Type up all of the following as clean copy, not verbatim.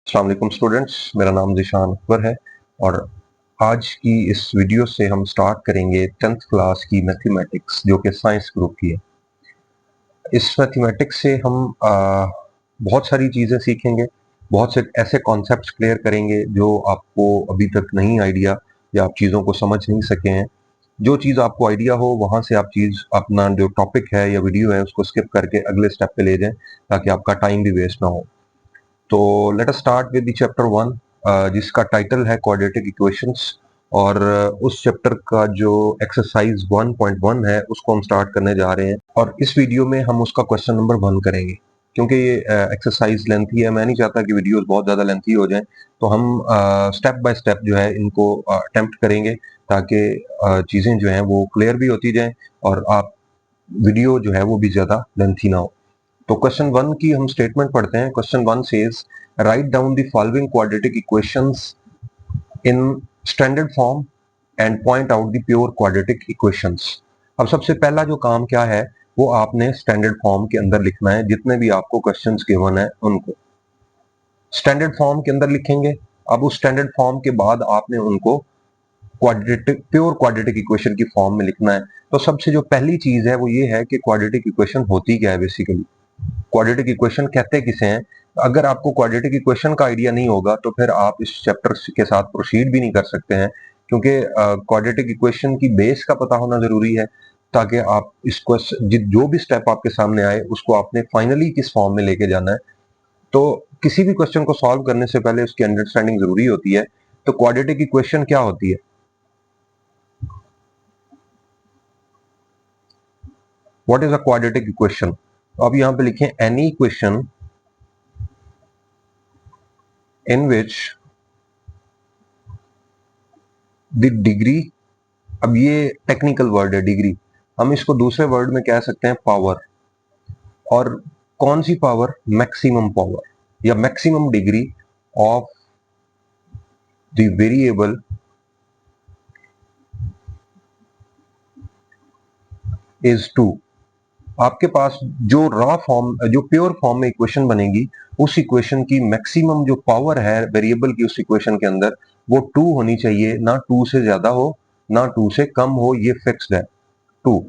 अस्सलाम वालेकुम स्टूडेंट्स, मेरा नाम ज़ीशान अकबर है और आज की इस वीडियो से हम स्टार्ट करेंगे 10th क्लास की मैथमेटिक्स जो कि साइंस ग्रुप की है। इस मैथमेटिक्स से हम बहुत सारी चीज़ें सीखेंगे, बहुत से ऐसे कॉन्सेप्ट्स क्लियर करेंगे जो आपको अभी तक नहीं आइडिया या आप चीज़ों को समझ नहीं सके हैं। जो चीज़ आपको आइडिया हो वहाँ से आप चीज़ अपना जो टॉपिक है या वीडियो है उसको स्किप करके अगले स्टेप पे ले जाएं ताकि आपका टाइम भी वेस्ट ना हो। तो let us start with the chapter 1 जिसका टाइटल है क्वाड्रेटिक इक्वेशंस और उस चैप्टर का जो एक्सरसाइज 1.1 है उसको हम स्टार्ट करने जा रहे हैं और इस वीडियो में हम उसका क्वेश्चन नंबर 1 करेंगे। क्योंकि ये एक्सरसाइज लेंथी है, मैं नहीं चाहता कि वीडियोस बहुत ज़्यादा लेंथी हो जाएं, तो हम स्टेप बाय स्टेप जो है इनको अटेम्प्ट करेंगे ताकि चीज़ें जो हैं वो क्लियर भी होती जाएं और आप वीडियो जो है वो भी ज़्यादा लेंथी ना हो। तो क्वेश्चन 1 की हम स्टेटमेंट पढ़ते हैं। Question 1 says write down the following quadratic equations in standard form and point out the pure quadratic equations. अब सबसे पहला जो काम क्या है वो आपने स्टैंडर्ड फॉर्म के अंदर लिखना है। जितने भी आपको क्वेश्चंस गिवन है उनको स्टैंडर्ड फॉर्म के अंदर लिखेंगे। अब उस स्टैंडर्ड फॉर्म के बाद आपने उनको क्वाड्रेटिक प्योर क्वाड्रेटिक इक्वेशन की फॉर्म में लिखना है। तो सबसे जो पहली चीज है वो ये है कि क्वाड्रेटिक इक्वेशन होती क्या है। बेसिकली क्वाड्रेटिक इक्वेशन कहते किसे हैं। अगर आपको क्वाड्रेटिक इक्वेशन का आइडिया नहीं होगा तो फिर आप इस चैप्टर के साथ प्रोसीड भी नहीं कर सकते हैं, क्योंकि क्वाड्रेटिक इक्वेशन की बेस का पता होना जरूरी है ताकि आप इस क्वेश्चन जो भी स्टेप आपके सामने आए उसको आपने फाइनली किस फॉर्म में लेके जाना है। तो किसी भी क्वेश्चन को सॉल्व करने से पहले उसकी अंडरस्टैंडिंग जरूरी होती है। तो क्वाड्रेटिक इक्वेशन क्या होती है? What is a quadratic equation? अब यहाँ पे लिखें any equation in which the degree. अब ये टेक्निकल वर्ड है डिग्री, हम इसको दूसरे वर्ड में कह सकते हैं पावर। और कौन सी पावर? मैक्सिमम पावर या maximum degree of the variable is 2। आपके पास जो रॉ फॉर्म जो प्योर फॉर्म में इक्वेशन बनेगी उस इक्वेशन की मैक्सिमम जो पावर है वेरिएबल की उस इक्वेशन के अंदर वो 2 होनी चाहिए, ना 2 से ज्यादा हो ना 2 से कम हो, ये फिक्स्ड है 2।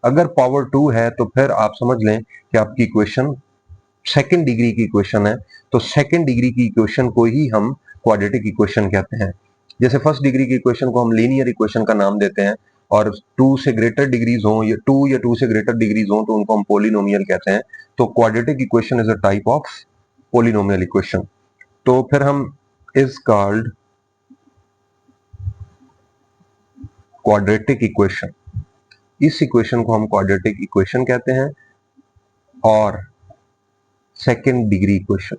अगर पावर 2 है तो फिर आप समझ लें कि आपकी इक्वेशन सेकेंड डिग्री की इक्वेशन है। तो सेकेंड डिग्री की इक्वेशन को ही हम क्वाड्रेटिक इक्वेशन कहते हैं। जैसे फर्स्ट डिग्री की इक्वेशन को हम लीनियर इक्वेशन का नाम देते हैं और 2 से ग्रेटर डिग्रीज हो या 2 से ग्रेटर डिग्रीज हो तो उनको हम पोलिनोमियल कहते हैं। तो quadratic equation is a type of polynomial equation. तो फिर हम इज कॉल्ड क्वाड्रेटिक इक्वेशन, इस इक्वेशन को हम क्वाड्रेटिक इक्वेशन कहते हैं और second degree equation,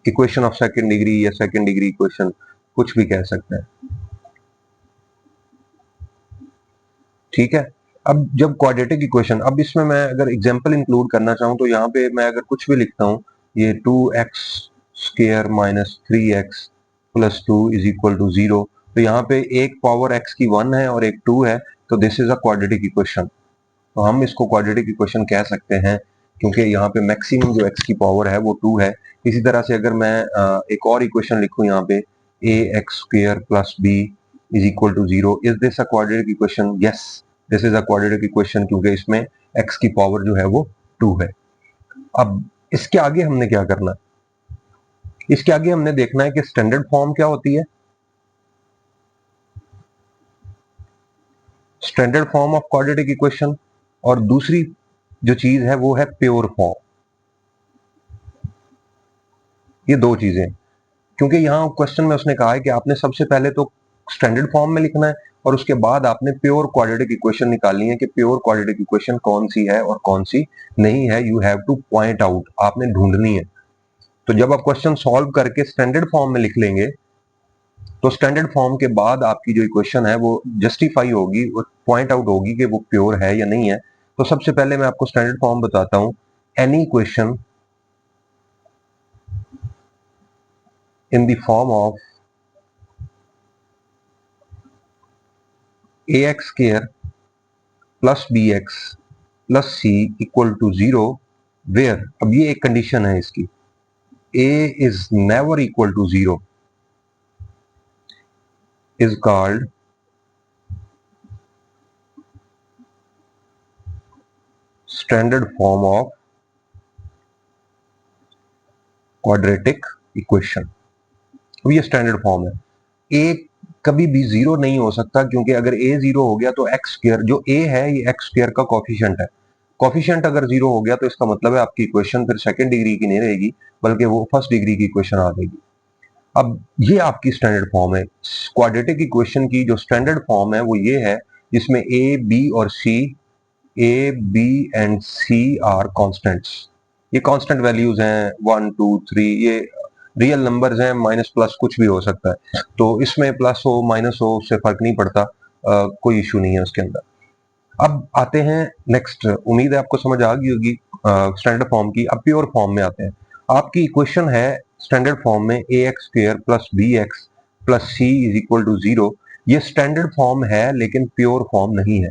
equation of second degree या सेकेंड डिग्री इक्वेशन कुछ भी कह सकते हैं। ठीक है। अब जब क्वाड्रेटिक इक्वेशन, अब इसमें मैं अगर एग्जांपल इंक्लूड करना चाहूं तो यहाँ पे मैं अगर कुछ भी लिखता हूँ, ये 2x square minus 3x plus 2 is equal to 0, तो यहाँ पे एक पावर x की 1 है और एक 2 है, तो this is a quadratic equation. तो हम इसको क्वाड्रेटिक इक्वेशन कह सकते हैं क्योंकि यहाँ पे मैक्सिमम जो x की पावर है वो 2 है। इसी तरह से अगर मैं एक और इक्वेशन लिखूं यहाँ पे ax square plus b is equal to 0, is this a quadratic equation? Yes, this is a quadratic equation क्योंकि इसमें x की पावर जो है वो 2 है। अब इसके आगे हमने क्या करना है? इसके आगे हमने देखना है कि स्टैंडर्ड फॉर्म क्या होती है। Standard form of quadratic equation, और दूसरी जो चीज है वो है प्योर फॉर्म। ये दो चीजें, क्योंकि यहाँ क्वेश्चन में उसने कहा है कि आपने सबसे पहले तो स्टैंडर्ड फॉर्म में लिखना है और उसके बाद आपने प्योर क्वाड्रेटिक इक्वेशन निकालनी है कि प्योर क्वाड्रेटिक इक्वेशन कौन सी है और कौन सी नहीं है। You have two point out, आपने ढूंढनी है। तो जब आप क्वेश्चन सॉल्व करके स्टैंडर्ड फॉर्म में लिख लेंगे तो स्टैंडर्ड फॉर्म के बाद आपकी जो इक्वेशन है वो जस्टिफाई होगी, वो पॉइंट आउट होगी कि वो प्योर है या नहीं है। तो सबसे पहले मैं आपको स्टैंडर्ड फॉर्म बताता हूं। Any equation in the form of ax square plus B x plus C equal to 0 where, अब ये एक कंडीशन है इसकी, a is never equal to 0 is called standard form of quadratic equation। अब ये standard form है। a कभी भी जीरो नहीं हो सकता, क्योंकि अगर a जीरो हो गया तो एक्स स्क्वायर, जो a है ये एक्स स्क्वायर का कोफिशिएंट है। कोफिशिएंट अगर जीरो हो गया तो इसका मतलब है आपकी इक्वेशन फिर सेकंड डिग्री की नहीं रहेगी, बल्कि वो फर्स्ट डिग्री की इक्वेशन आ जाएगी। अब ये आपकी स्टैंडर्ड फॉर्म है। क्वाड्रेटिक इक्वेशन की जो स्टैंडर्ड फॉर्म है वो ये है, जिसमें a b और c, a b and c are constants. ये कांस्टेंट वैल्यूज हैं 1 2 3, ये रियल नंबर्स हैं, माइनस प्लस कुछ भी हो सकता है, तो इसमें प्लस हो माइनस हो उससे फर्क नहीं पड़ता, कोई इशू नहीं है उसके अंदर। अब आते हैं नेक्स्ट, उम्मीद है आपको समझ आ गई होगी स्टैंडर्ड फॉर्म की। अब प्योर फॉर्म में आते हैं। आपकी इक्वेशन है स्टैंडर्ड फॉर्म में a x square plus B x plus C is equal to 0। ये स्टैंडर्ड फॉर्म है लेकिन प्योर फॉर्म नहीं है।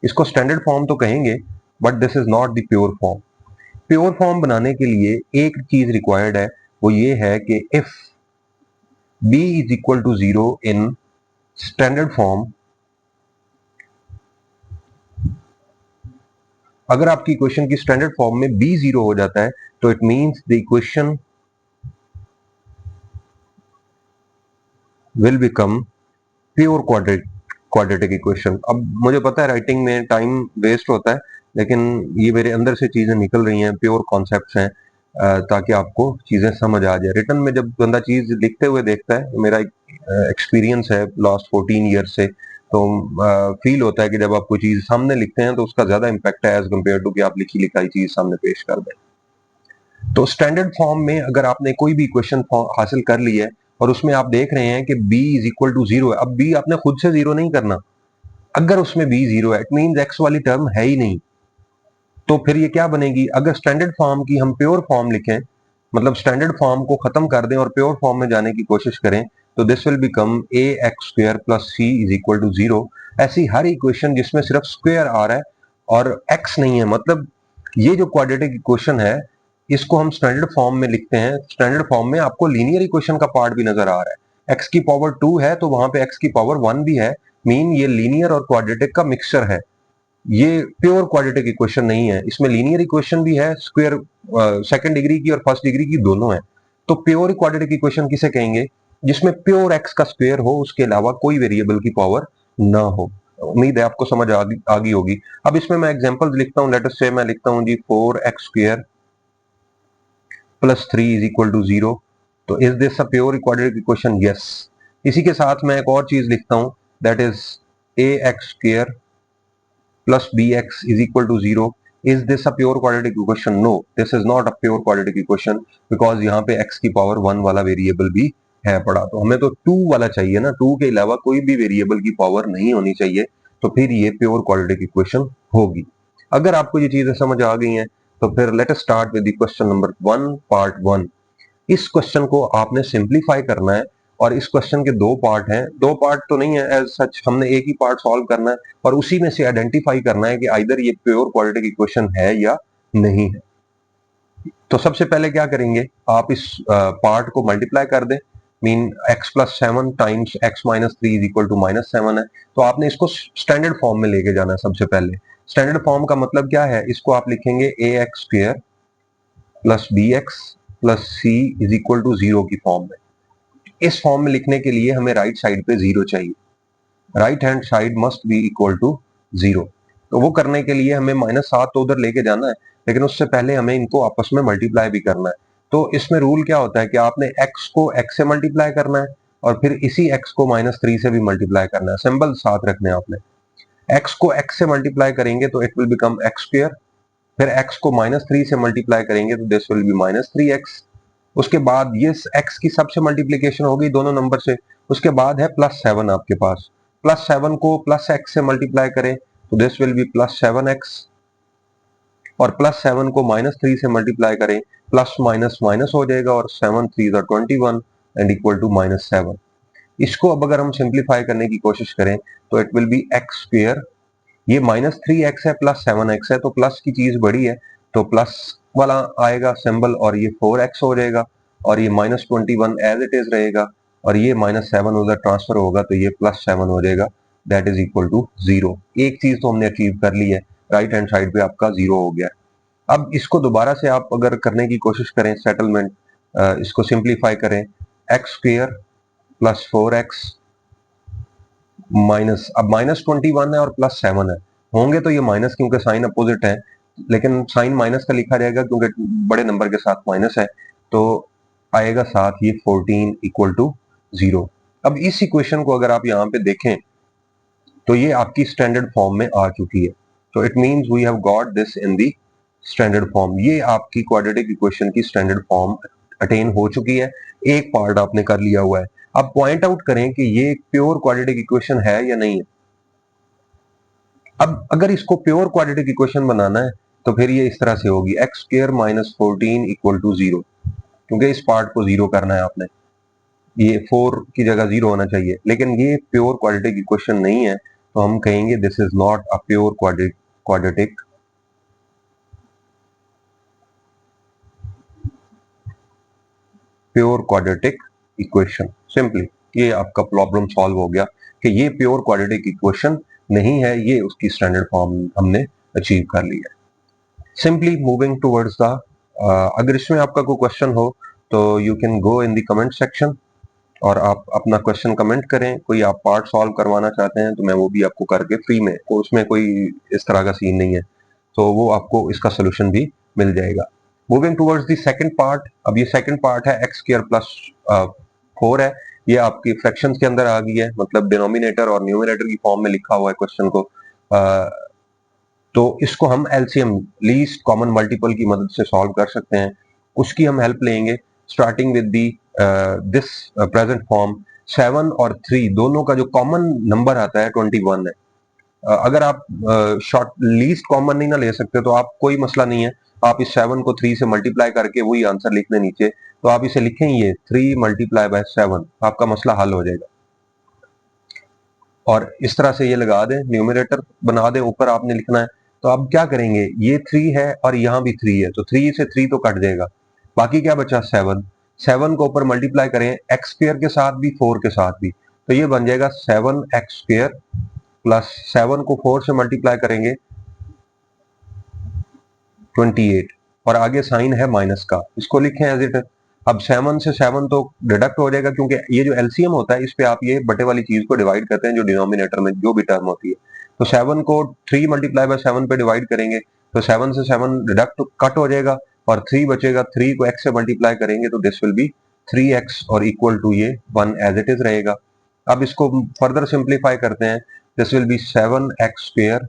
इसको स्टैंडर्ड फॉर्म तो कहेंगे but this is not the pure form. Pure form बनाने के लिए एक चीज रिक्वायर्ड है, वो ये है कि if b is equal to 0 in standard form, अगर आपकी इक्वेशन की स्टैंडर्ड फॉर्म में b 0 हो जाता है तो it means the equation will become pure quadratic equation. अब मुझे पता है राइटिंग में टाइम वेस्ट होता है, लेकिन ये मेरे अंदर से चीजें निकल रही हैं, प्योर कॉन्सेप्ट्स हैं, ताकि आपको चीजें समझ आ जाए। रिटर्न में जब बंदा चीज लिखते हुए देखता है, मेरा एक्सपीरियंस है लास्ट 14 ईयर से, तो फील होता है कि जब आप कोई चीज सामने लिखते हैं तो उसका ज्यादा इम्पैक्ट है एज कम्पेयर टू कि आप लिखी लिखाई चीज सामने पेश कर दें। तो स्टैंडर्ड फॉर्म में अगर आपने कोई भी इक्वेशन हासिल कर ली है और उसमें आप देख रहे हैं कि b इज इक्वल टू 0 है, अब b आपने खुद से 0 नहीं करना। अगर उसमें b 0 है इट मींस x वाली टर्म है ही नहीं, तो फिर ये क्या बनेगी? अगर स्टैंडर्ड फॉर्म की हम प्योर फॉर्म लिखें, मतलब स्टैंडर्ड फॉर्म को खत्म कर दें और प्योर फॉर्म में जाने की कोशिश करें, तो this will become a x square plus c is equal to 0। ऐसी हर इक्वेशन जिसमें सिर्फ स्क्वायर आ रहा है और x नहीं है, मतलब ये जो क्वाड्रेटिक इक्वेशन है इसको हम स्टैंडर्ड फॉर्म में लिखते हैं। स्टैंडर्ड फॉर्म में आपको लीनियर इक्वेशन का पार्ट भी नजर आ रहा है, x की पावर 2 है तो वहां पे x की पावर 1 भी है, मीन ये लीनियर और क्वाड्रेटिक का मिक्सचर है। ये प्योर क्वाड्रेटिक इक्वेशन नहीं है, इसमें लीनियर इक्वेशन भी है, स्क्वायर सेकंड डिग्री की और फर्स्ट डिग्री की दोनों है। तो प्योर क्वाड्रेटिक इक्वेशन किसे कहेंगे? जिसमें प्योर एक्स का स्क्वायर हो, उसके अलावा कोई वेरिएबल की पावर ना हो। उम्मीद है आपको समझ आ गई होगी। अब इसमें मैं एग्जांपल्स लिखता हूं। लेट अस से मैं लिखता हूं जी 4x square plus 3 is equal to 0। तो is this a pure quadratic equation? Yes. इसी के साथ मैं एक और चीज लिखता हूं, that is ax square plus bx is equal to 0. Is this a pure quadratic equation? No, this is not a pure quadratic equation because यहाँ पे x की पावर 1 वाला वेरिएबल भी है पड़ा, तो हमें तो 2 वाला चाहिए ना, 2 के अलावा कोई भी वेरिएबल की पावर नहीं होनी चाहिए, तो फिर ये प्योर क्वाड्रेटिक इक्वेशन होगी। अगर आपको ये चीजें समझ आ गई हैं तो फिर let us start with question number 1 part 1। इस क्वेश्चन को आपने सिंप्लीफाई करना है और इस क्वेश्चन के दो पार्ट हैं। दो पार्ट तो नहीं है एज सच, हमने एक ही पार्ट सॉल्व करना है और उसी में से आइडेंटिफाई करना है कि आइदर ये प्योर क्वाड्रेटिक इक्वेशन है या नहीं है। तो सबसे पहले क्या करेंगे, आप इस पार्ट को मल्टीप्लाई कर दें, mean x plus 7 times x minus 3 is equal to minus 7 है। तो आपने इसको स्टैंडर्ड फॉर्म में लेके जाना है सबसे पहले। स्टैंडर्ड फॉर्म का मतलब क्या है? इसको आप लिखेंगे ax square plus bx plus c is equal to 0 की फॉर्म में। इस फॉर्म में लिखने के लिए हमें राइट साइड पे 0 चाहिए, right hand side must be equal to 0। तो वो करने के लिए हमें -7 तो उधर लेके जाना है, लेकिन उससे पहले हमें इनको आपस में मल्टीप्लाई भी करना है। तो इसमें रूल क्या होता है कि आपने x को x से मल्टीप्लाई करना है और फिर इसी x को -3 से भी मल्टीप्लाई करना है। सिंबल साथ रखने हैं आपने। x को x से मल्टीप्लाई करेंगे तो it will become x square, फिर x को -3 से मल्टीप्लाई करेंगे तो दिस विल बी -3x। उसके बाद ये x की सबसे मल्टीप्लीकेशन होगी दोनों नंबर से। उसके बाद है +7 आपके पास, +7 को +x से मल्टीप्लाई करें तो दिस विल बी +7x, और +7 को -3 से मल्टीप्लाई करें, प्लस माइनस माइनस हो जाएगा और 7 3 21 एंड इक्वल टू -7। इसको अब अगर हम सिंप्लीफाई करने की कोशिश करें तो it will be x square, ये -3x है +7x है, तो प्लस की चीज बड़ी है तो प्लस वाला आएगा सिंबल और ये 4x हो जाएगा। और ये -21 एज इट इज रहेगा, और ये -7 उधर ट्रांसफर होगा तो ये +7 हो जाएगा, दैट इज इक्वल टू 0। एक चीज तो हमने अचीव कर ली है, राइट हैंड साइड पे आपका 0 हो गया। अब इसको दोबारा से आप अगर करने की कोशिश करें सेटलमेंट, इसको सिंप्लीफाई करें, x² + 4x माइनस, अब -21 है और +7 है, होंगे तो ये माइनस क्योंकि साइन अपोजिट है, लेकिन साइन माइनस का लिखा जाएगा क्योंकि बड़े नंबर के साथ माइनस है, तो आएगा साथ ये 14 इक्वल टू 0। अब इस इक्वेशन को अगर आप यहाँ पे देखें तो ये आपकी स्टैंडर्ड फॉर्म में आ चुकी है, तो it means we have got this in the standard form. ये आपकी क्वाड्रेटिक इक्वेशन की स्टैंडर्ड फॉर्म अटेन हो चुकी है, एक पार्ट आपने कर लिया हुआ है। अब पॉइंट आउट करें कि ये प्योर क्वाड्रेटिक इक्वेशन है या नहीं है। अब अगर इसको प्योर क्वाड्रेटिक इक्वेशन बनाना है तो फिर ये इस तरह से होगी, x² - 14 इक्वल टू 0, क्योंकि इस पार्ट को 0 करना है आपने, ये 4 की जगह 0 होना चाहिए, लेकिन ये प्योर क्वाड्रेटिक इक्वेशन नहीं है, तो हम कहेंगे this is not a pure quadratic equation. Simply ये आपका प्रॉब्लम सॉल्व हो गया कि ये प्योर क्वाड्रेटिक इक्वेशन नहीं है, ये उसकी स्टैंडर्ड फॉर्म हमने अचीव कर ली है। सिंपली मूविंग टुवर्ड्स द, अगर इसमें आपका कोई क्वेश्चन हो तो you can go in the comment section और आप अपना क्वेश्चन कमेंट करें। कोई आप पार्ट सॉल्व करवाना चाहते हैं तो मैं वो भी आपको करके फ्री में, उसमें कोई इस तरह का सीन नहीं है, तो वो आपको इसका सोल्यूशन भी मिल जाएगा। Moving towards the second part, अब ये सेकंड पार्ट है x² + 4 है, ये आपकी फ्रैक्शंस के अंदर आ गई है, मतलब डिनोमिनेटर और न्यूमरेटर की फॉर्म में लिखा हुआ है क्वेश्चन को, तो इसको हम एलसीएम लीस्ट कॉमन मल्टीपल की मदद से सॉल्व कर सकते हैं। उसकी हम हेल्प लेंगे starting with the this present form. 7 और 3 दोनों का जो कॉमन नंबर आता है 21 है। अगर आप शॉर्ट लीस्ट कॉमन नहीं ना ले सकते तो आप, कोई मसला नहीं है, आप इस 7 को 3 से मल्टीप्लाई करके वही आंसर लिख दें नीचे, तो आप इसे लिखें ये 3 × 7, आपका मसला हल हो जाएगा। और इस तरह से ये लगा दें, न्यूमरेटर बना दें, ऊपर आपने लिखना है। तो अब क्या करेंगे, ये 3 है और यहाँ भी 3 है, तो 3 से 3 तो कट जाएगा, बाकी क्या बचा 7। 7 को ऊपर मल्टीप्लाई करें x² के साथ भी 4 के साथ भी, तो ये बन जाएगा 7x² प्लस 7 को 4 से मल्टीप्लाई करेंगे 28, और आगे साइन है माइनस का, इसको लिखें एज इट। अब 7 से 7 तो डिडक्ट हो जाएगा, क्योंकि ये जो एलसीएम होता है इस पे आप ये बटे वाली चीज को डिवाइड करते हैं जो डिनोमिनेटर में जो भी टर्म होती है। तो 7 को 3 × 7 पे डिवाइड करेंगे तो 7 से 7 डिडक्ट कट हो जाएगा और 3 बचेगा, 3 को x से मल्टीप्लाई करेंगे तो दिस विल बी 3x और इक्वल टू ये 1 एज इट इज रहेगा। अब इसको फर्दर सिंप्लीफाई करते हैं, दिस विल बी 7x²,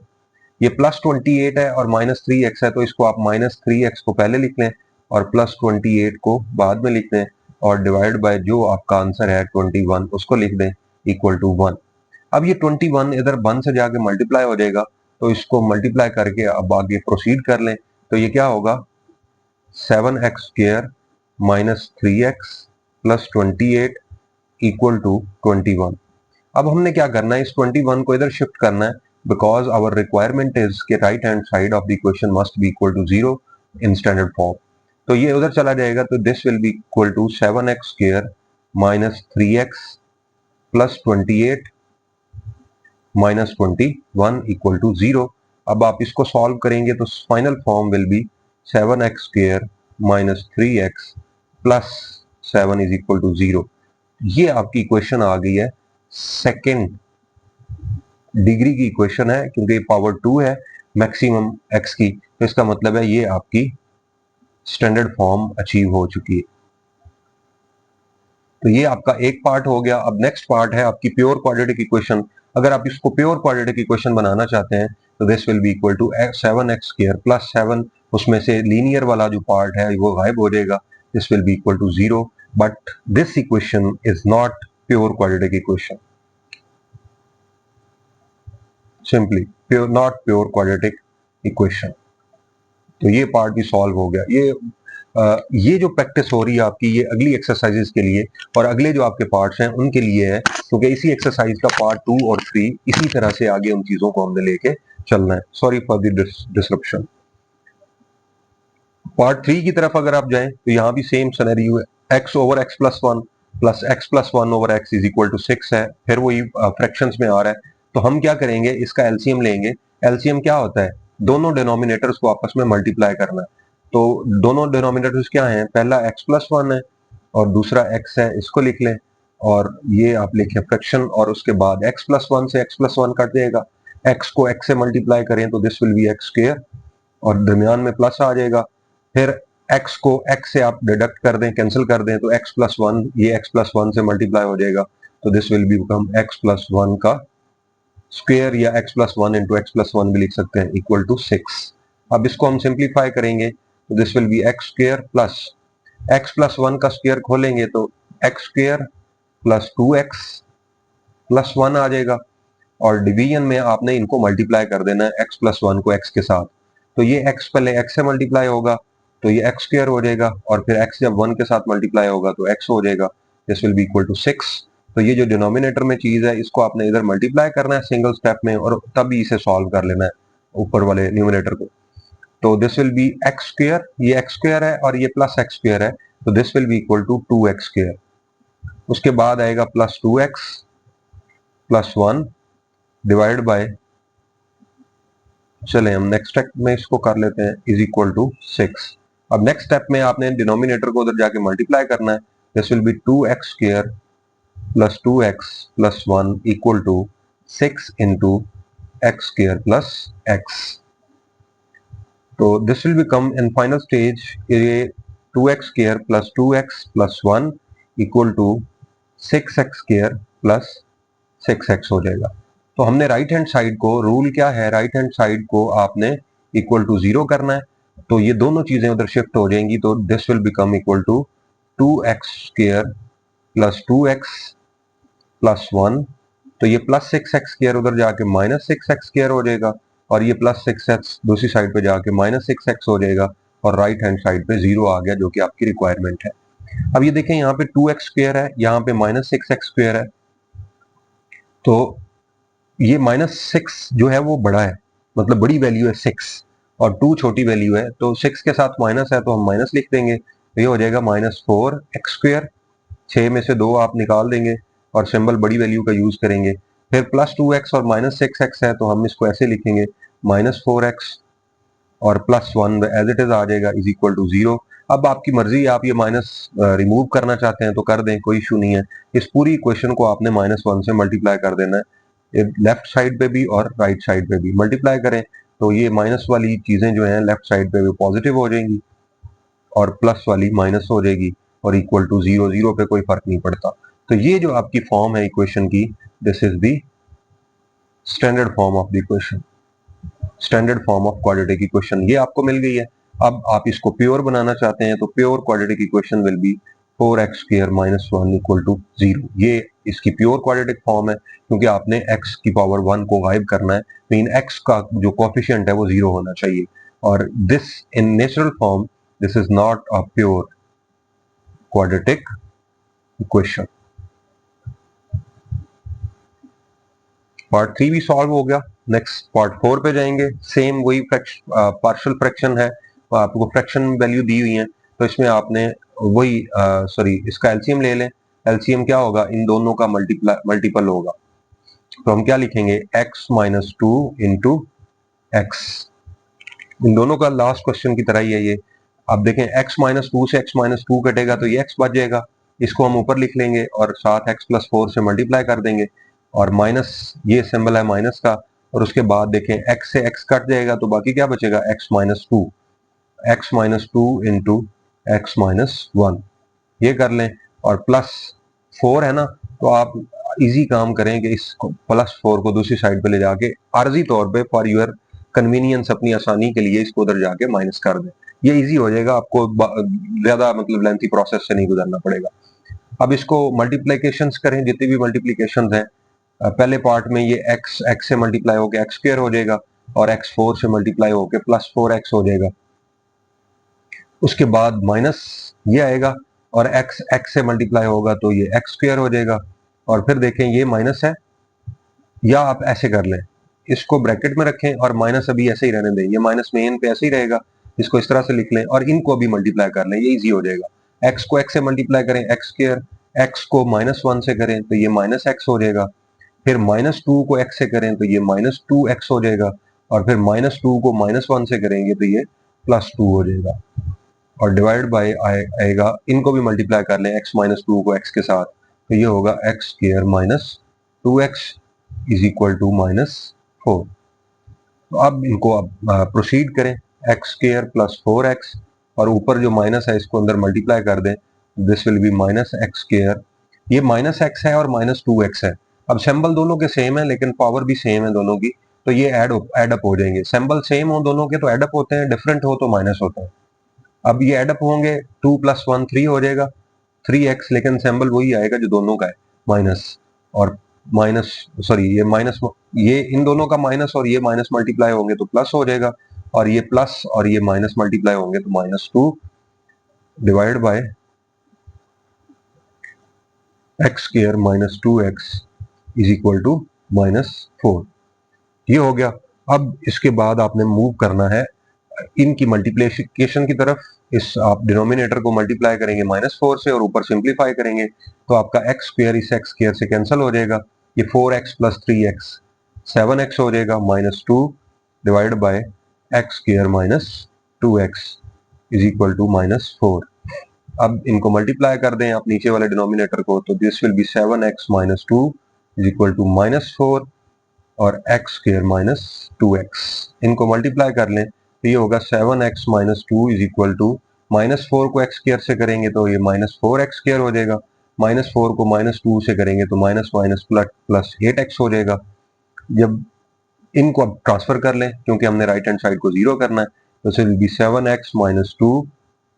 ये +28 है और -3x है, तो इसको आप -3x को पहले लिख लें और +28 को बाद में लिख दें और डिवाइड बाय जो आपका आंसर है 21 उसको लिख दें इक्वल टू 1। अब ये 21 इधर 1 से जाके मल्टीप्लाई हो जाएगा, तो इसको मल्टीप्लाई करके अब आगे प्रोसीड कर लें, तो ये क्या होगा 7x² - 3x + 28 इक्वल टू 21। अब हमने क्या करना है, इस 21 को इधर शिफ्ट करना है, बिकॉज आवर रिक्वायरमेंट इज के right hand side of the equation must be equal to 0 in standard form. तो ये उधर चला जाएगा, तो this will be equal to 7x² - 3x + 28 - 21 equal to 0। अब आप इसको सॉल्व करेंगे तो final form will be 7x² - 3x + 7 is equal to 0। ये आपकी इक्वेशन आ गई है, सेकेंड डिग्री की इक्वेशन है, क्योंकि पावर 2 है मैक्सिमम x की, तो इसका मतलब है ये आपकी स्टैंडर्ड फॉर्म अचीव हो चुकी है। तो ये आपका एक पार्ट हो गया। अब नेक्स्ट पार्ट है आपकी प्योर क्वाड्रेटिक इक्वेशन। अगर आप इसको प्योर क्वाड्रेटिक इक्वेशन बनाना चाहते हैं तो this will be equal to 7x² + 7, उसमें से लीनियर वाला जो पार्ट है वो गायब हो जाएगा, this will be equal to 0। But this equation is not pure quadratic equation, simply pure, not pure quadratic equation. तो ये पार्ट भी सॉल्व हो गया। ये जो प्रैक्टिस हो रही है आपकी, ये अगली एक्सरसाइजेस के लिए और अगले जो आपके पार्ट्स हैं उनके लिए है, क्योंकि इसी एक्सरसाइज का पार्ट 2 और 3 इसी तरह से आगे उन चीजों को हमने लेके चलना है। Sorry for the disruption. Part 3 की तरफ अगर आप जाएं तो यहाँ भी सेम सिनेरियो है, X over X plus one plus x plus one over X is equal to 6 है, फिर वही फ्रैक्शंस में आ रहा है। तो हम क्या करेंगे, इसका एलसीएम लेंगे। एलसीएम क्या होता है, दोनों डिनोमिनेटर्स को आपस में मल्टीप्लाई करना है। तो दोनों डिनोमिनेटर्स क्या हैं, पहला एक्स प्लस वन है और दूसरा एक्स है, इसको लिख लें। और ये आप लिखें फ्रैक्शन, और उसके बाद एक्स प्लस वन से एक्स प्लस वन कट जाएगा, एक्स को एक्स से मल्टीप्लाई करें तो this will be x square, और दरमियान में प्लस आ जाएगा। फिर एक्स को एक्स से आप डिडक्ट कर दें, कैंसिल कर दें, तो एक्स प्लस वन ये एक्स प्लस वन से मल्टीप्लाई हो जाएगा, तो this will be become x plus one का स्क्वायर, या x plus one into x plus one भी लिख सकते हैं, इक्वल टू 6। अब इसको हम सिंप्लीफाई करेंगे तो this will be x square plus x plus one का स्क्वायर खोलेंगे तो x square plus 2x plus one आ जाएगा, और डिवीजन में आपने इनको मल्टीप्लाई कर देना है एक्स प्लस वन को एक्स के साथ। तो ये एक्स पहले एक्स से मल्टीप्लाई होगा तो ये एक्स स्क्वायर हो जाएगा, और फिर एक्स जब वन के साथ मल्टीप्लाई होगा तो एक्स हो जाएगा, this will be equal to 6। तो ये जो डिनोमिनेटर में चीज है इसको आपने इधर मल्टीप्लाई करना है सिंगल स्टेप में, और तभी इसे सॉल्व कर लेना है ऊपर वाले न्यूमिनेटर को। तो this will be x square, ये एक्स स्क्वायर है और ये प्लस एक्स स्क्वायर है, तो this will be equal to 2x square. उसके बाद आएगा plus 2x plus one divide by, चले हम नेक्स्ट स्टेप में इसको कर लेते हैं, इज इक्वल टू 6। अब नेक्स्ट स्टेप में आपने डिनोमिनेटर को उधर जाके मल्टीप्लाई करना है, this will be 2x square plus 2x plus one equal to 6 into x square plus x. तो this will become in final stage ये 2x square plus 2x plus one equal to 6x square plus 6x हो जाएगा। तो हमने right hand side को, rule क्या है, right hand side को आपने इक्वल टू 0 करना है, तो ये दोनों चीजें उधर शिफ्ट हो जाएंगी, तो this will become equal to 2x square plus 2x plus one, तो ये प्लस 6x स्क्वायर उधर जाके माइनस 6x स्क्वायर हो जाएगा, और ये प्लस 6x दूसरी साइड पे जाके माइनस 6x हो जाएगा, और राइट हैंड साइड पे 0 आ गया जो कि आपकी रिक्वायरमेंट है। अब ये देखें यहाँ पे 2x स्क्वायर है, यहाँ पे माइनस 6x स्क्वायर है, तो ये माइनस 6 जो है वो बड़ा है, मतलब बड़ी वैल्यू है 6, और 2 छोटी वैल्यू है, तो 6 के साथ माइनस है तो हम माइनस लिख देंगे, तो ये हो जाएगा माइनस 4x स्क्वायर, 6 में से 2 आप निकाल देंगे और सिंबल बड़ी वैल्यू का यूज करेंगे। फिर प्लस 2x और माइनस 6x है, तो हम इसको ऐसे लिखेंगे माइनस 4x और plus one as it is आ जाएगा, इज इक्वल टू 0। अब आपकी मर्जी, आप ये माइनस रिमूव करना चाहते हैं तो कर दें, कोई इशू नहीं है। इस पूरी इक्वेशन को आपने माइनस वन से मल्टीप्लाई कर देना है, लेफ्ट साइड पे भी और राइट साइड पे भी मल्टीप्लाई करें, तो ये माइनस वाली चीजें जो हैं लेफ्ट साइड पे भी पॉजिटिव हो जाएंगी और प्लस वाली माइनस हो जाएगी, और इक्वल टू 0, 0 पे कोई फर्क नहीं पड़ता। तो ये जो आपकी फॉर्म है इक्वेशन की, this is the standard form of the equation, standard form of quadratic equation ये आपको मिल गई है। अब आप इसको प्योर बनाना चाहते हैं तो pure quadratic equation will be 4x square minus one equal to 0। ये इसकी प्योर क्वाड्रेटिक फॉर्म है, क्योंकि आपने x की पावर 1 को गायब करना है, मीन x का जो कोफिशिएंट है वो 0 होना चाहिए, और this in natural form this is not a pure quadratic equation. Part 3 भी सॉल्व हो गया, नेक्स्ट पार्ट 4 पे जाएंगे। सेम वही पार्शियल फ्रैक्शन है, आपको फ्रैक्शन वैल्यू दी हुई है, तो इसमें आपने वही इसका एलसीएम ले लें। एलसीएम क्या होगा, इन दोनों का मल्टीपल होगा, तो हम क्या लिखेंगे, x minus two into x. इन दोनों का लास्ट क्वेश्चन की तरह ही है ये। अब देखें x माइनस टू से x माइनस टू कटेगा तो ये x बच जाएगा, इसको हम ऊपर लिख लेंगे और साथ x प्लस 4 से मल्टीप्लाई कर देंगे, और माइनस ये सिंबल है माइनस का, और उसके बाद देखें x से x कट जाएगा तो बाकी क्या बचेगा, x minus two into x minus one, ये कर लें, और प्लस 4 है ना, तो आप इजी काम करें कि इस प्लस 4 को दूसरी साइड पे ले जाके आर्जी तौर पे फॉर यूर कन्वीनियंस, अपनी आसानी के लिए इसको उधर जाके माइनस कर दें, ये इजी हो जाएगा, आपको ज्यादा मतलब लेंथी प्रोसेस से नहीं गुजरना पड़ेगा। अब इसको मल्टीप्लीकेशंस करें, जितनी भी मल्टीप्लीकेशंस हैं, पहले पार्ट में ये x से मल्टीप्लाई होकर एक्स स्क्वायर हो जाएगा, और x 4 से मल्टीप्लाई होकर प्लस 4x हो जाएगा, उसके बाद माइनस ये आएगा, और x से मल्टीप्लाई होगा तो ये एक्स स्क्वायर हो जाएगा, और फिर देखें ये माइनस है, या आप ऐसे कर लें, इसको ब्रैकेट में रखें और माइनस अभी ऐसे ही रहने दें, ये माइनस मेन पे ऐसे ही रहेगा, इसको इस तरह से लिख लें और इनको अभी मल्टीप्लाई कर लें, ये इजी हो जाएगा। x को x से मल्टीप्लाई करें एक्स स्क्वायर, x को -1 से करें तो ये -x हो जाएगा, फिर -2 को x से करें तो ये -2x हो जाएगा, और फिर -2 को -1 से करेंगे तो ये +2 हो जाएगा, और डिवाइड बाय आएगा, इनको भी मल्टीप्लाई कर लें x -2 को x के साथ, तो ये होगा x square -2x is equal to -4। तो अब इनको प्रोसीड करें, एक्स स्क्वायर प्लस 4x, और ऊपर जो माइनस है इसको अंदर मल्टीप्लाई कर दें, this will B -x square, ये -x है और -2x है। अब सिंबल दोनों के सेम है लेकिन पावर भी सेम है दोनों की, तो ये ऐड अप हो जाएंगे। सिंबल सेम हो दोनों के तो ऐड अप होते हैं, डिफरेंट हो तो माइनस होते हैं। अब ये ऐड अप होंगे, 2 + 1 3 हो जाएगा, 3x, लेकिन सिंबल वही आएगा जो दोनों का है, माइनस, और माइनस, सॉरी ये माइनस, ये इन दोनों का माइनस और ये माइनस मल्टीप्लाई होंगे तो प्लस हो जाएगा, और ये प्लस और ये माइनस मल्टीप्लाई होंगे तो -2 divide by x square -2x is equal to -4। ये हो गया। अब इसके बाद आपने मूव करना है इनकी मल्टीप्लिकेशन की तरफ। इस आप डिनोमिनेटर को मल्टीप्लाई करेंगे -4 से और ऊपर सिंप्लीफाई करेंगे तो आपका x स्क्वायर इस x स्क्वायर से कैंसिल हो जाएगा, ये 4x + 3x 7x हो जाएगा, -2 divide by x square -2x is equal to -4। अब इनको मल्टीप्लाई कर दें आप नीचे वाले डिनोमिनेटर को, तो this will be 7x - 2 is equal to -4, और x स्क्वायर -2x, इनको मल्टीप्लाई कर लें तो ये होगा 7x - 2 इज इक्वल टू, -4 को x स्क्वायर से करेंगे तो ये -4x स्क्वायर हो जाएगा, -4 को -2 से करेंगे तो माइनस माइनस प्लस 8x हो जाएगा। जब इनको अब ट्रांसफर कर लें, क्योंकि हमने राइट हैंड साइड को 0 करना है, तो it will be 7x - 2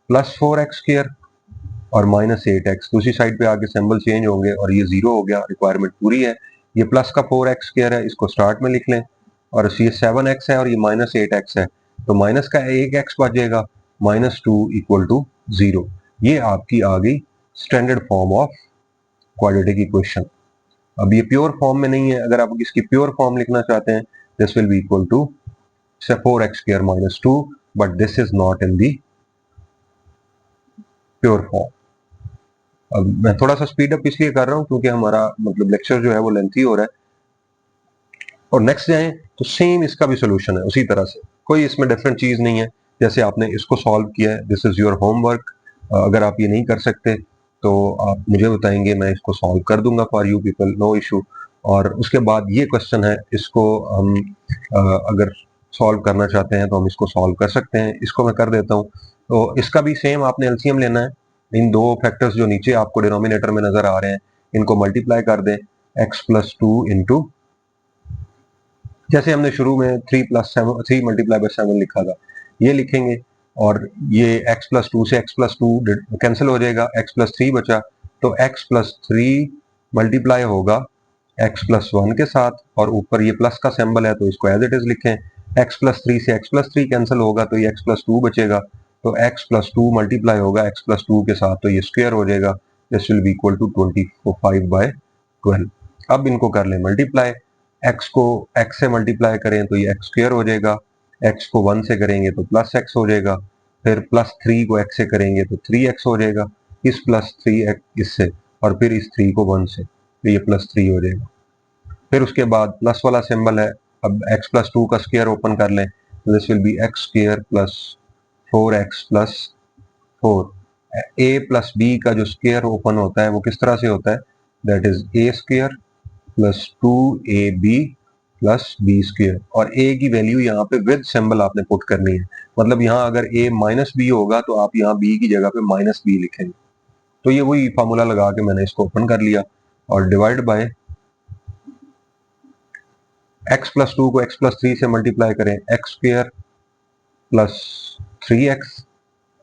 + 4x square और -8x, दूसरी साइड पे आके सिंबल चेंज होंगे और ये 0 हो गया, रिक्वायरमेंट पूरी है। ये प्लस का 4x स्क्वायर है, इसको स्टार्ट में लिख लें, और ये 7x है और ये -8x है, तो माइनस का 1x बचेगा, -2 इक्वल टू 0। ये आपकी आ गई standard form of quadratic equation. अब ये प्योर फॉर्म में नहीं है, अगर आप इसकी प्योर फॉर्म लिखना चाहते हैं, this will be equal to 4x square -2, but this is not in the pure form. अब मैं थोड़ा सा स्पीड अप इसलिए कर रहा हूँ क्योंकि हमारा मतलब लेक्चर जो है वो लेंथी हो रहा है। और नेक्स्ट जाएं तो सेम इसका भी सोल्यूशन है उसी तरह से, कोई इसमें डिफरेंट चीज नहीं है। जैसे आपने इसको सॉल्व किया है, दिस इज योर होमवर्क। अगर आप ये नहीं कर सकते तो आप मुझे बताएंगे, मैं इसको सॉल्व कर दूंगा for you people, no issue. और उसके बाद ये क्वेश्चन है, इसको हम अगर सॉल्व करना चाहते हैं तो हम इसको सॉल्व कर सकते हैं। इसको मैं कर देता हूँ। तो इसका भी सेम आपने एलसीएम लेना है। इन दो फैक्टर्स जो नीचे आपको डिनोमिनेटर में नजर आ रहे हैं, इनको मल्टीप्लाई कर दें, x + 2 इंटू, जैसे हमने शुरू में 3 + 7 3 × 7 लिखा था, ये लिखेंगे। और ये x + 2 से x + 2 कैंसिल हो जाएगा, x + 3 बचा, तो x + 3 मल्टीप्लाई होगा x + 1 के साथ, और ऊपर ये प्लस का सिंबल है तो इसको एज इट इज लिखें। x + 3 से x + 3 कैंसिल होगा तो ये x + 2 बचेगा, तो x + 2 मल्टीप्लाई होगा x + 2 के साथ, तो ये स्क्वायर हो जाएगा, this will be equal to 25/12। अब इनको कर लें मल्टीप्लाई, x को x से मल्टीप्लाई करें तो ये x स्क्वायर हो जाएगा, x को 1 से करेंगे तो +x हो जाएगा, फिर +3 को x से करेंगे तो 3x हो जाएगा, इस +3 इससे, और फिर इस 3 को 1 से, तो ये +3 हो जाएगा। फिर उसके बाद प्लस वाला सिंबल है, अब x + 2 का स्क्वायर ओपन कर लें, this will B x square + 4x + 4। a + b का जो स्क्वायर ओपन होता है वो किस तरह से होता है, that is a square + 2ab + b square, और a की वैल्यू यहाँ पे विद सिंबल आपने पुट करनी है। मतलब यहाँ अगर a - b होगा तो आप यहाँ b की जगह पे -b लिखेंगे। तो ये वही फार्मूला लगा के मैंने इसको ओपन कर लिया, और डिवाइड बाय x + 2 को x + 3 से मल्टीप्लाई करें, x स्क्वायर + 3x,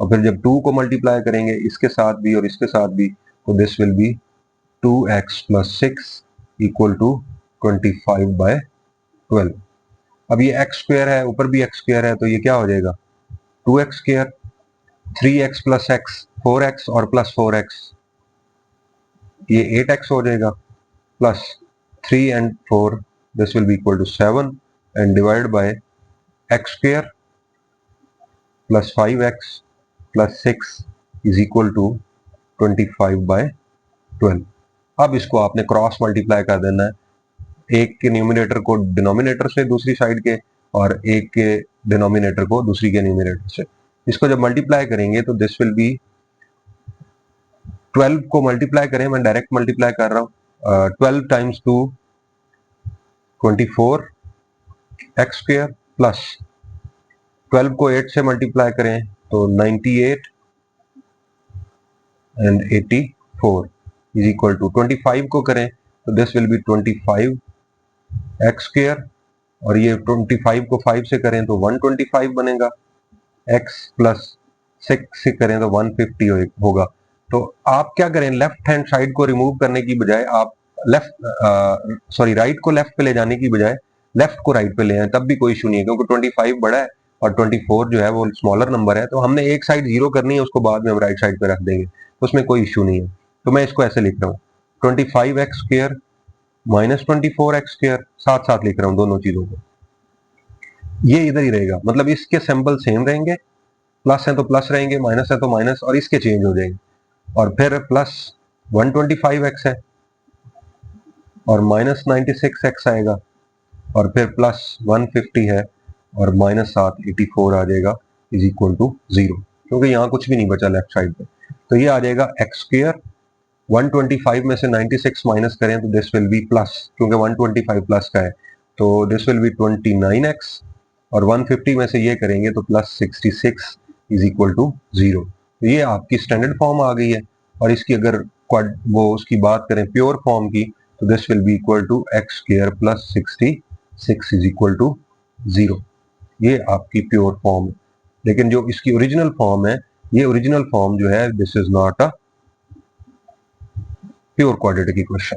और फिर जब 2 को मल्टीप्लाई करेंगे इसके साथ भी और इसके साथ भी, तो this will be 2x + 6 equal to 25/12। अब ये x स्क्वायर है, ऊपर भी x स्क्वायर है, तो ये क्या हो जाएगा, 2x square, 3x + x 4x और प्लस 4x, ये 8x हो जाएगा, plus 3 and 4, this will be equal to 7, and divided by x square plus 5x plus 6 is equal to 25/12। अब इसको आपने क्रॉस मल्टीप्लाई कर देना है, एक के न्यूमिनेटर को डिनोमिनेटर से दूसरी साइड के, और एक के डिनोमिनेटर को दूसरी के न्यूमिनेटर से। इसको जब मल्टीप्लाई करेंगे तो दिस विल बी 12 को मल्टीप्लाई करें, मैं डायरेक्ट मल्टीप्लाई कर रहा हूं, 12 टाइम्स 2 24 एक्स स्क्वायर प्लस 12 को 8 से मल्टीप्लाई करें तो 98 एंड 84 इज इक्वल टू 25 को करें तो this will B 25 x square, और ये 25 को 5 से करें तो 125 बनेगा, x प्लस 6 से करें तो 150 होगा। तो आप क्या करें, लेफ्ट हैंड साइड को रिमूव करने की बजाय आप राइट को लेफ्ट पे ले जाने की बजाय लेफ्ट को राइट पे ले आए, तब भी कोई इशू नहीं है, क्योंकि 25 बड़ा है और 24 जो है वो स्मॉलर नंबर है, तो हमने एक साइड जीरो करनी है, उसको बाद में हम राइट साइड पे रख देंगे, उसमें कोई इशू नहीं है। तो मैं इसको ऐसे लिख रहा हूँ 25 x square minus 24 x square, साथ साथ लिख रहा हूँ दोनों चीजों को, ये इधर ही रहेगा, मतलब इसके सिंबल सेम रहेंगे, प्लस है तो प्लस रहेंगे, माइनस है तो माइनस, और इसके चेंज हो जाएंगे, और फिर प्लस 125x है और माइनस 96x आएगा, और फिर प्लस 150 है और माइनस 784 आ जाएगा इज इक्वल टू 0, क्योंकि यहाँ कुछ भी नहीं बचा लेफ्ट साइड पे। तो ये आ जाएगा एक्स स्क्वायर, 125 में से 96 माइनस करें तो दिस विल बी प्लस, क्योंकि 125 प्लस का है, तो दिस विल बी 29x, और 150 में से ये करेंगे तो प्लस 66 इज इक्वल टू 0। तो ये आपकी स्टैंडर्ड फॉर्म आ गई है, और इसकी अगर वो उसकी बात करें प्योर फॉर्म की तो this will be equal to X square plus 66 is equal to 0। ये आपकी प्योर फॉर्म है। लेकिन जो इसकी ओरिजिनल फॉर्म है, ये ओरिजिनल फॉर्म जो है this is not a pure quadratic equation,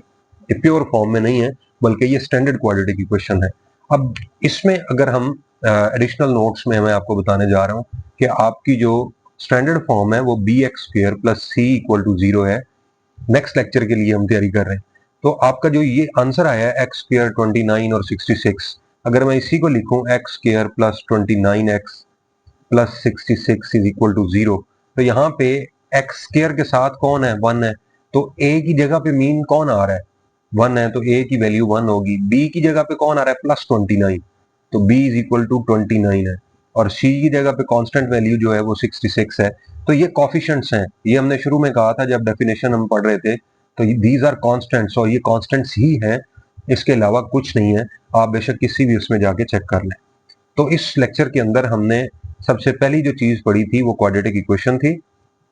ये प्योर फॉर्म में नहीं है, बल्कि ये स्टैंडर्ड क्वाड्रेटिक इक्वेशन है। अब इसमें अगर हम एडिशनल नोट्स में मैं आपको बताने जा रहा हूँ कि आपकी जो स्टैंडर्ड फॉर्म है वो B x square plus C equal to 0 है। नेक्स्ट लेक्चर के लिए हम तैयारी कर रहे हैं, तो आपका जो ये आंसर आया है एक्स स्क्वायर 29 और 66, अगर मैं इसी को लिखूं X square plus 29x plus 66 is equal to 0, तो यहाँ पे एक्स स्क्वायर के साथ कौन है, 1 है, तो a की जगह पे मीन कौन आ रहा है, 1 है, तो a की वैल्यू 1 होगी। b की जगह पे कौन आ रहा है, प्लस 29, तो b इज इक्वल टू 29 है, और c की जगह पे कांस्टेंट वैल्यू जो है वो 66 है। तो ये कॉफिशिएंट्स हैं, ये हमने शुरू में कहा था जब डेफिनेशन हम पढ़ रहे थे, तो दीज आर कांस्टेंट्स, और ये कांस्टेंट्स ही हैं, इसके अलावा कुछ नहीं है, आप बेशक किसी भी उसमें जाके चेक कर लें। तो इस लेक्चर के अंदर हमने सबसे पहली जो चीज पढ़ी थी वो क्वाड्रेटिक इक्वेशन थी,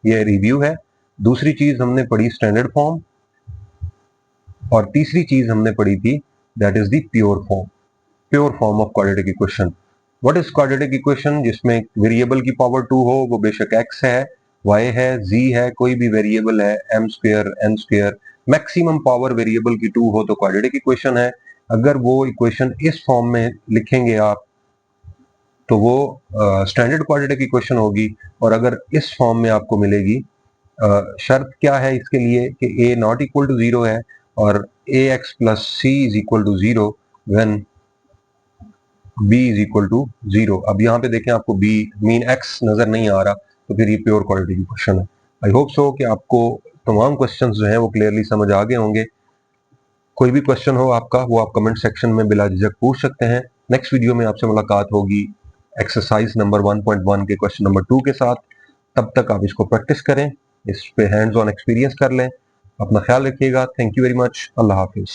ये रिव्यू है। दूसरी चीज हमने पढ़ी स्टैंडर्ड फॉर्म, और तीसरी चीज हमने पढ़ी थी that is the pure form of quadratic equation. What is quadratic equation, जिसमें वेरिएबल की पावर 2 हो, वो बेशक x है, y है, z है, कोई भी वेरिएबल है, m square, n square, maximum power variable की 2 हो तो क्वाड्रेटिक इक्वेशन है। अगर वो इक्वेशन इस फॉर्म में लिखेंगे आप तो वो स्टैंडर्ड क्वाड्रेटिक इक्वेशन होगी, और अगर इस फॉर्म में आपको मिलेगी, शर्त क्या है इसके लिए कि a नॉट इक्वल टू 0 है और ax plus C is equal to 0 when b is equal to 0। अब यहाँ पे देखें आपको b मीन x नजर नहीं आ रहा, तो फिर ये प्योर क्वाड्रेटिक इक्वेशन है। आई होप सो कि आपको तमाम क्वेश्चंस जो हैं वो क्लियरली समझ आ गए होंगे। कोई भी क्वेश्चन हो आपका, वो आप कमेंट सेक्शन में बिला झिझक पूछ सकते हैं। नेक्स्ट वीडियो में आपसे मुलाकात होगी एक्सरसाइज नंबर 1.1 के क्वेश्चन नंबर 2 के साथ। तब तक आप इसको प्रैक्टिस करें, इस पे हैंड्स ऑन एक्सपीरियंस कर लें। अपना ख्याल रखिएगा। Thank you very much. Allah Hafiz.